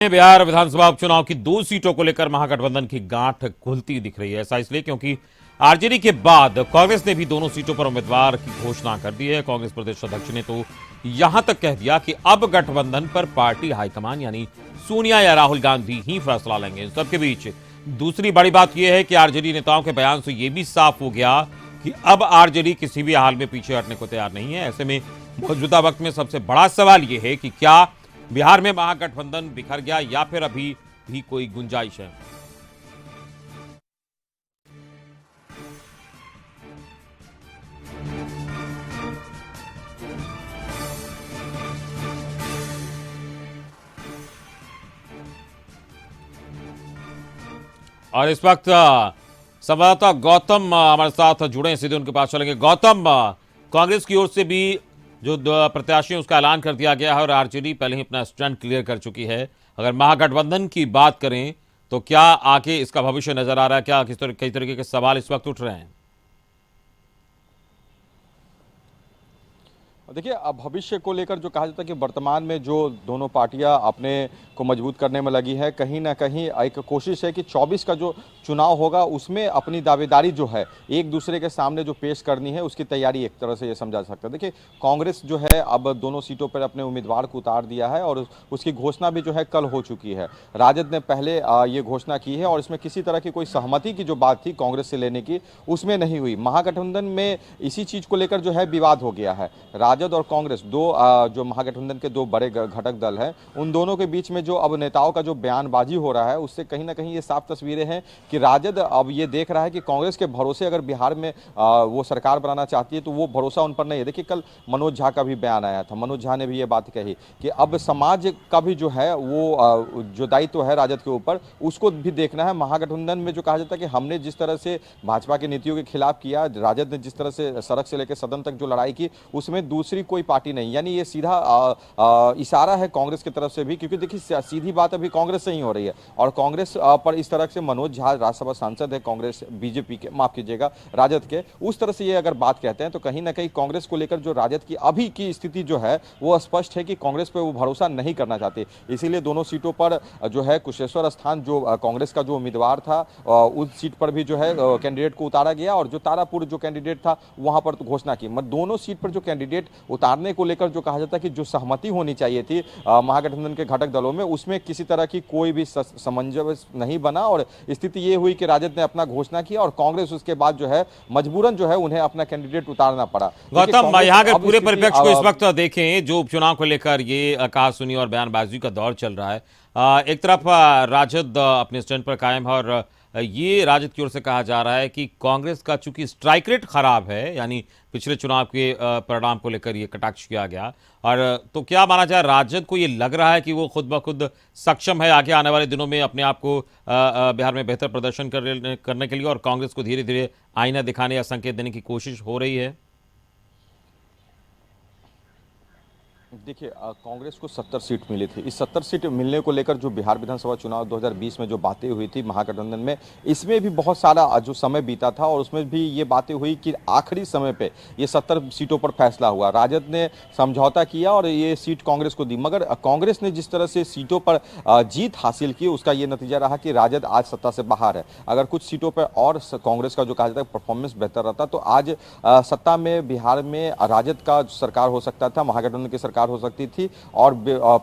बिहार विधानसभा उपचुनाव की 2 सीटों को लेकर महागठबंधन की गांठ खुलती दिख रही है। ऐसा इसलिए क्योंकि आरजेडी के बाद कांग्रेस ने भी दोनों सीटों पर उम्मीदवार की घोषणा कर दी है। कांग्रेस प्रदेश अध्यक्ष ने तो यहां तक कह दिया कि अब गठबंधन पर पार्टी हाईकमान यानी सोनिया या राहुल गांधी ही फैसला लेंगे। इन सबके बीच दूसरी बड़ी बात यह है कि आरजेडी नेताओं के बयान से यह भी साफ हो गया कि अब आरजेडी किसी भी हाल में पीछे हटने को तैयार नहीं है। ऐसे में मौजूदा वक्त में सबसे बड़ा सवाल यह है कि क्या बिहार में महागठबंधन बिखर गया या फिर अभी भी कोई गुंजाइश है। और इस वक्त संवाददाता गौतम हमारे साथ जुड़े हैं, सीधे उनके पास चलेंगे। गौतम, कांग्रेस की ओर से भी जो प्रत्याशी है उसका ऐलान कर दिया गया है और आरजेडी पहले ही अपना स्टैंड क्लियर कर चुकी है। अगर महागठबंधन की बात करें तो क्या आगे इसका भविष्य नजर आ रहा है? क्या कई तरीके के सवाल इस वक्त उठ रहे हैं? देखिए, अब भविष्य को लेकर जो कहा जाता है कि वर्तमान में जो दोनों पार्टियां अपने को मजबूत करने में लगी है, कहीं ना कहीं एक कोशिश है कि 24 का जो चुनाव होगा उसमें अपनी दावेदारी जो है एक दूसरे के सामने जो पेश करनी है उसकी तैयारी एक तरह से ये समझा सकता है। देखिए, कांग्रेस जो है अब दोनों सीटों पर अपने उम्मीदवार को उतार दिया है और उसकी घोषणा भी जो है कल हो चुकी है। राजद ने पहले ये घोषणा की है और इसमें किसी तरह की कोई सहमति की जो बात थी कांग्रेस से लेने की उसमें नहीं हुई। महागठबंधन में इसी चीज को लेकर जो है विवाद हो गया है। राजद और कांग्रेस जो महागठबंधन के दो बड़े घटक दल हैं, उन दोनों के बीच में जो अब नेताओं का जो बयानबाजी हो रहा है उससे कहीं ना कहीं ये साफ तस्वीरें हैं कि राजद अब ये देख रहा है कि कांग्रेस के भरोसे अगर बिहार में वो सरकार बनाना चाहती है तो वो भरोसा उन पर नहीं है। देखिए, कल मनोज झा का भी बयान आया था। मनोज झा ने भी ये बात कही कि अब समाज का भी जो है वो जो दायित्व है राजद के ऊपर उसको भी देखना है। महागठबंधन में जो कहा जाता है कि हमने जिस तरह से भाजपा की नीतियों के खिलाफ किया, राजद ने जिस तरह से सड़क से लेकर सदन तक जो लड़ाई की, उसमें दूसरी कोई पार्टी नहीं, यानी ये सीधा इशारा है कांग्रेस की तरफ से भी, क्योंकि देखिए सीधी बात अभी कांग्रेस से ही हो रही है और कांग्रेस पर इस तरह से मनोज झा राज्यसभा सांसद है कांग्रेस बीजेपी के, माफ कीजिएगा राजद के, उस तरह से ये अगर बात कहते हैं तो कहीं ना कहीं कांग्रेस को लेकर जो राजद की अभी की स्थिति जो है वो स्पष्ट है कि कांग्रेस पर वो भरोसा नहीं करना चाहते। इसीलिए दोनों सीटों पर जो है कुशेश्वर स्थान जो कांग्रेस का जो उम्मीदवार था उस सीट पर भी जो है कैंडिडेट को उतारा गया और जो तारापुर जो कैंडिडेट था वहां पर तो घोषणा की। मतलब दोनों सीट पर जो कैंडिडेट उतारने को लेकर जो कहा जाता है कि जो सहमति होनी चाहिए थी महागठबंधन के घटक दलों में, उसमें किसी तरह की कोई भी सामंजस्य नहीं बना और स्थिति ये हुई कि राजद ने अपना घोषणा किया और कांग्रेस उसके बाद जो है मजबूरन जो है उन्हें अपना कैंडिडेट उतारना पड़ा। गौतम, यहाँ के पूरे परिप्रेक्ष्य को इस वक्त देखें, जो उपचुनाव को लेकर ये कहासुनी और बयानबाजी का दौर चल रहा है। एक तरफ राजद अपने स्टैंड पर कायम है और ये राजद की ओर से कहा जा रहा है कि कांग्रेस का चूंकि स्ट्राइक रेट खराब है, यानी पिछले चुनाव के परिणाम को लेकर ये कटाक्ष किया गया, और तो क्या माना जाए, राजद को ये लग रहा है कि वो खुद ब खुद सक्षम है आगे आने वाले दिनों में अपने आप को बिहार में बेहतर प्रदर्शन करने के लिए, और कांग्रेस को धीरे धीरे आईना दिखाने या संकेत देने की कोशिश हो रही है? देखिए, कांग्रेस को 70 सीट मिली थी। इस 70 सीट मिलने को लेकर जो बिहार विधानसभा चुनाव 2020 में जो बातें हुई थी महागठबंधन में, इसमें भी बहुत सारा जो समय बीता था और उसमें भी ये बातें हुई कि आखिरी समय पे ये 70 सीटों पर फैसला हुआ। राजद ने समझौता किया और ये सीट कांग्रेस को दी, मगर कांग्रेस ने जिस तरह से सीटों पर जीत हासिल की उसका ये नतीजा रहा कि राजद आज सत्ता से बाहर है। अगर कुछ सीटों पर और कांग्रेस का जो कहा जाता है परफॉर्मेंस बेहतर रहता तो आज सत्ता में बिहार में राजद का सरकार हो सकता था, महागठबंधन की सरकार हो सकती थी और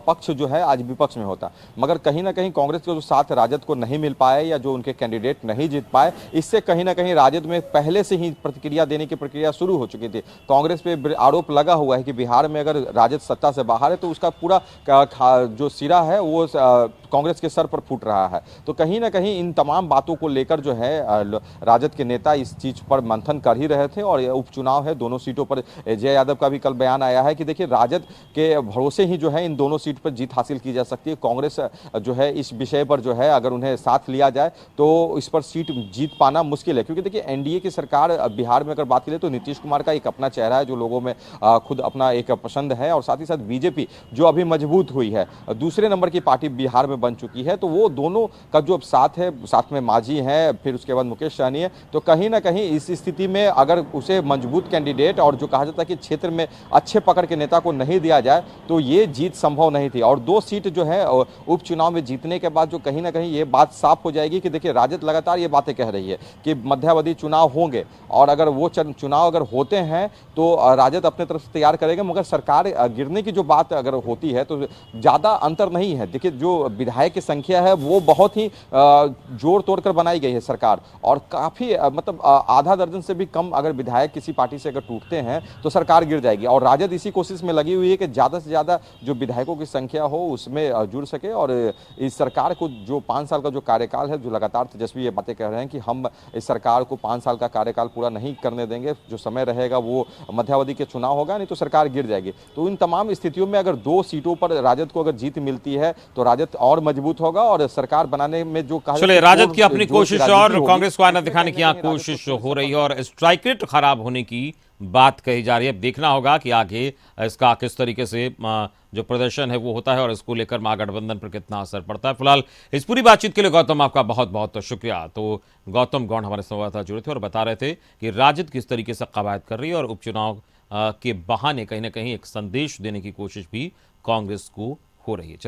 पक्ष जो है आज विपक्ष में होता। मगर कहीं ना कहीं कांग्रेस के जो साथ राजद को नहीं मिल पाए या जो उनके कैंडिडेट नहीं जीत पाए, इससे कहीं ना कहीं राजद में पहले से ही प्रतिक्रिया देने की प्रक्रिया शुरू हो चुकी थी। कांग्रेस पे आरोप लगा हुआ है कि बिहार में अगर राजद सत्ता से बाहर है तो उसका पूरा जो सिरा है वो कांग्रेस के सर पर फूट रहा है। तो कहीं ना कहीं इन तमाम बातों को लेकर जो है राजद के नेता इस चीज पर मंथन कर ही रहे थे और उपचुनाव है दोनों सीटों पर। जय यादव का भी कल बयान आया है कि देखिए, राजद के भरोसे ही जो है इन दोनों सीट पर जीत हासिल की जा सकती है। कांग्रेस जो है इस विषय पर जो है अगर उन्हें साथ लिया जाए तो इस पर सीट जीत पाना मुश्किल है, क्योंकि देखिए एनडीए की सरकार बिहार में अगर बात करें तो नीतीश कुमार का एक अपना चेहरा है जो लोगों में खुद अपना एक पसंद है, और साथ ही साथ बीजेपी जो अभी मजबूत हुई है, दूसरे नंबर की पार्टी बिहार में बन चुकी है, तो वो दोनों का जो साथ है, साथ में मांझी है, फिर उसके बाद मुकेश सहनी है, तो कहीं ना कहीं इस स्थिति में अगर उसे मजबूत कैंडिडेट और जो कहा जाता है कि क्षेत्र में अच्छे पकड़ के नेता को नहीं दिया जाए तो ये जीत संभव नहीं थी। और 2 सीट जो है उपचुनाव में जीतने के बाद जो कहीं ना कहीं ये बात साफ हो जाएगी कि देखिए राजद लगातार ये बातें कह रही है कि मध्यावधि चुनाव होंगे, और अगर वो चुनाव अगर होते हैं तो राजद अपने तरफ से तैयार करेंगे, मगर सरकार गिरने की जो बात अगर होती है तो ज़्यादा अंतर नहीं है। देखिए जो विधायक की संख्या है वो बहुत ही जोड़ तोड़ कर बनाई गई है सरकार, और काफ़ी मतलब आधा दर्जन से भी कम अगर विधायक किसी पार्टी से अगर टूटते हैं तो सरकार गिर जाएगी। और राजद इसी कोशिश में लगी हुई है कि ज़्यादा से ज़्यादा जो विधायकों की संख्या हो उसमें जुड़ सके, और इस सरकार को जो 5 साल का जो कार्यकाल है, जो लगातार तेजस्वी ये बातें कह रहे हैं कि हम इस सरकार को 5 साल का कार्यकाल पूरा नहीं करने देंगे, जो समय रहेगा वो मध्यावधि के चुनाव होगा, नहीं तो सरकार गिर जाएगी। तो इन तमाम स्थितियों में अगर 2 सीटों पर राजद को अगर जीत मिलती है तो राजद और मजबूत होगा, और सरकार बनाने में जो कहा चलिए, राजद की अपनी कोशिश और होगी, कांग्रेस को आईना उसमें दिखाने कहीं की ना यहाँ कहीं राजद कोशिश को हो रही है और स्ट्राइक रेट खराब होने की बात कही जा रही है। अब देखना होगा कि आगे इसका किस तरीके से जो प्रदर्शन है वो होता है और इसको लेकर महागठबंधन पर कितना असर पड़ता है। फिलहाल इस पूरी बातचीत के लिए गौतम आपका बहुत बहुत शुक्रिया। तो गौतम गौड़ हमारे संवाददाता जुड़े थे और बता रहे थे कि राजद किस तरीके से कवायद कर रही है और उपचुनाव के बहाने कहीं ना कहीं एक संदेश देने की कोशिश भी कांग्रेस को हो रही है। चलिए।